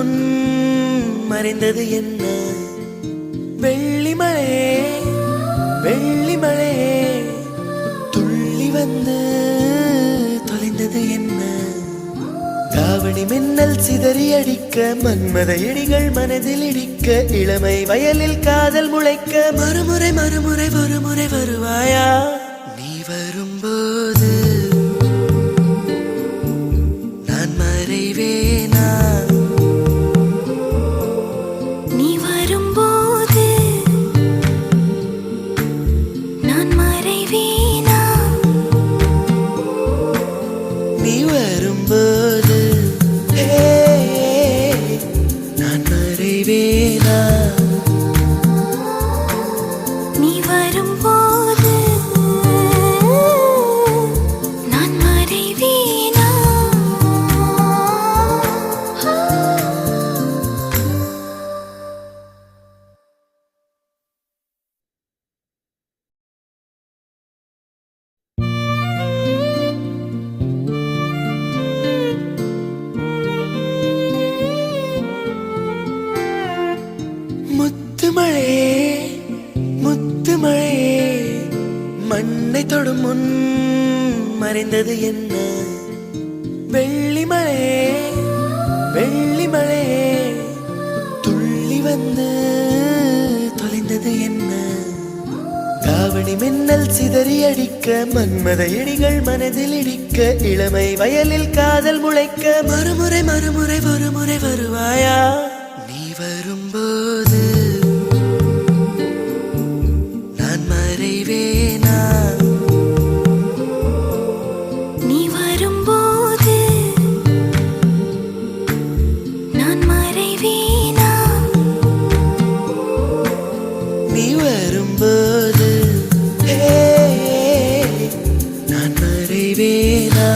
முன் மறைந்தது என்ன? வெள்ளிமழையே வெள்ளிமழையே துள்ளி வந்து தொலைந்தது என்ன? தாவணி மின்னல் சிதறி அடிக்க, மன்மத இடிகள் மனதில் இடிக்க, இளமை வயலில் காதல் முளைக்க, மறுமுறை மறுமுறை ஒருமுறை வருவாயா? நீ வரும்போது நான் மறைவேனா? நீ வரும்போது நான் மறைவேனா? நீ வரும்போது நான் மறைவேனா? நீ வரும்போது நான் மறைவேனா? முத்துமழையே முத்துமழையே மண்ணை தொடும் முன் மறைந்தது என்ன? வெள்ளிமழையே வெள்ளிமழையே துள்ளி வந்து தொலைந்தது என்ன? தாவணி மின்னல் சிதறி அடிக்க, மன்மத இடிகள் மனதில் இடிக்க, இளமை வயலில் காதல் முளைக்க, மறுமுறை மறுமுறை ஒருமுறை வருவாயா? நீ வரும்போது நான் மறைவேனா? நீ வரும்போது நான் மறைவேனா? நீ வரும்போது நான் மறைவேனா?